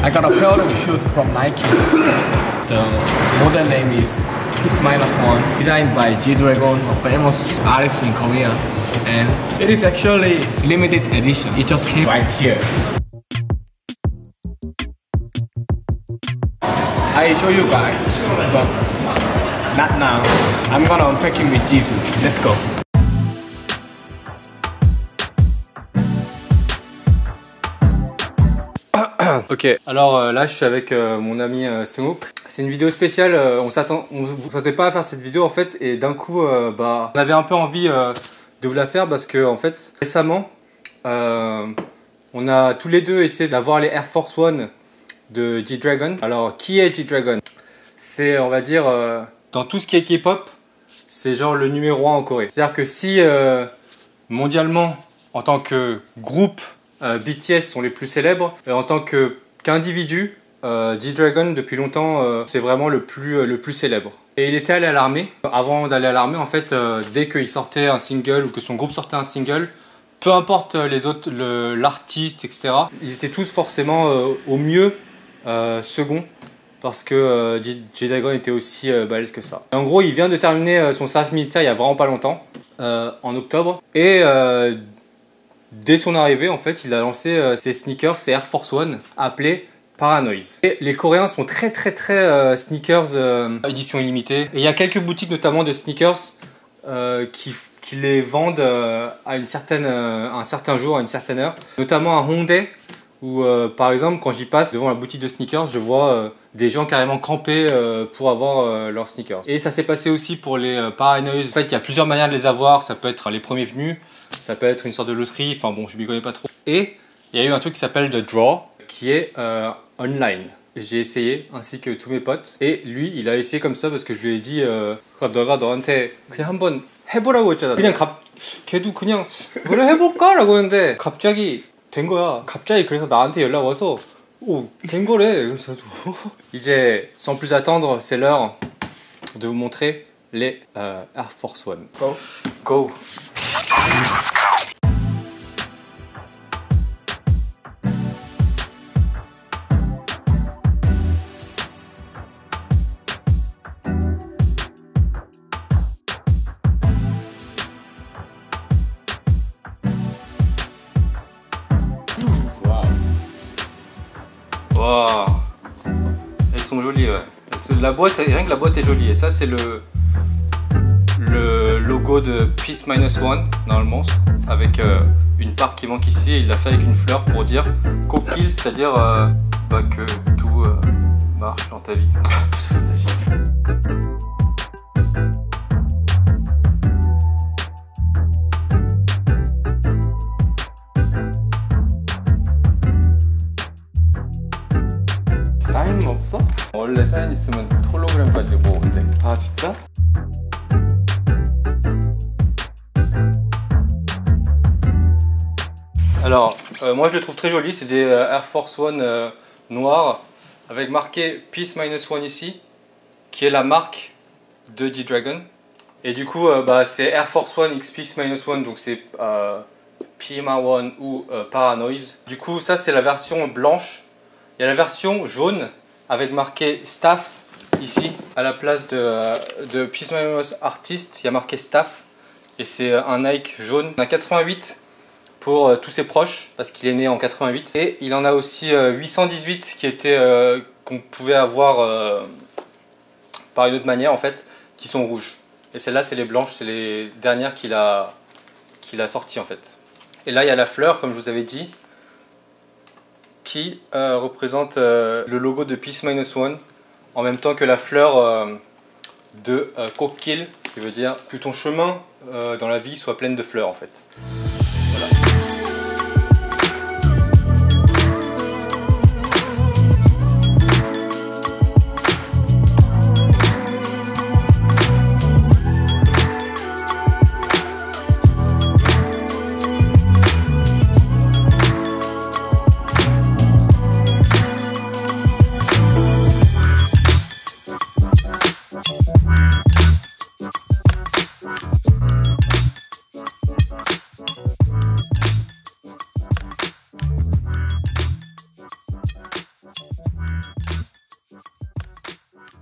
I got a pair of shoes from Nike. The model name is Peace-1, designed by G-Dragon, a famous artist in Korea. And it is actually limited edition. It just came right here. I show you guys, but not now. I'm gonna unpacking with Jisoo. Let's go. Ok, alors là je suis avec mon ami Seunghook. C'est une vidéo spéciale, on s'attendait pas à faire cette vidéo en fait, et d'un coup on avait un peu envie de vous la faire parce que en fait récemment on a tous les deux essayé d'avoir les Air Force One de G-Dragon. Alors qui est G-Dragon? C'est, on va dire, dans tout ce qui est K-pop, c'est genre le numéro 1 en Corée. C'est-à-dire que si mondialement, en tant que groupe, BTS sont les plus célèbres, en tant qu'individu, G-Dragon depuis longtemps c'est vraiment le plus célèbre. Et il était allé à l'armée. Avant d'aller à l'armée, en fait, dès qu'il sortait un single ou que son groupe sortait un single, peu importe les autres, l'artiste, etc., ils étaient tous forcément au mieux second, parce que G-Dragon était aussi balèze que ça. Et en gros, il vient de terminer son service militaire il y a vraiment pas longtemps, en octobre, et dès son arrivée, en fait, il a lancé ses sneakers, ses Air Force One, appelés Paranoise. Et les Coréens sont très sneakers édition illimitée. Et il y a quelques boutiques notamment de sneakers qui les vendent à un certain jour, à une certaine heure. Notamment à Hongdae, où par exemple quand j'y passe devant la boutique de sneakers, je vois des gens carrément campés pour avoir leurs sneakers. Et ça s'est passé aussi pour les Paranoise. En fait, il y a plusieurs manières de les avoir. Ça peut être les premiers venus, ça peut être une sorte de loterie, enfin bon, je m'y connais pas trop. Et il y a eu un truc qui s'appelle The Draw, qui est online. J'ai essayé, ainsi que tous mes potes. Et lui, il a essayé comme ça parce que je lui ai dit 너가 너한테 그냥 한번 해보라고 했잖아. 걔도 그냥 그래 해볼까? 라고 했는데 갑자기 된 거야. 갑자기 그래서 나한테 연락 와서 된 거래. 그래서 이제 sans plus attendre, c'est l'heure de vous montrer les Air Force One. Go. Wow. Elles sont jolies, ouais. La boîte, rien que la boîte est jolie. Et ça, c'est le logo de Peace-1 normalement, avec une part qui manque ici. Et il l'a fait avec une fleur pour dire coquille, c'est-à-dire que tout marche dans ta vie. 사인 없어? 원래 사인 있으면 홀로그램까지 모으는데. 아 진짜? Alors, moi je le trouve très joli, c'est des Air Force One noirs avec marqué Peace-1 ici, qui est la marque de G-Dragon. Et du coup, c'est Air Force One X Peace-1, donc c'est Pima-1 ou Paranoise. Du coup, ça c'est la version blanche. Il y a la version jaune avec marqué Staff ici, à la place de Peace-1 Artist, il y a marqué Staff. Et c'est un Nike jaune. On a 88 pour tous ses proches, parce qu'il est né en 88. Et il en a aussi 818 qui étaient qu'on pouvait avoir par une autre manière en fait, qui sont rouges. Et celles-là c'est les blanches, c'est les dernières qu'il a sorties en fait. Et là il y a la fleur, comme je vous avais dit, qui représente le logo de Peace-1 en même temps que la fleur de Kokkil, qui veut dire que ton chemin dans la vie soit plein de fleurs en fait. Voilà.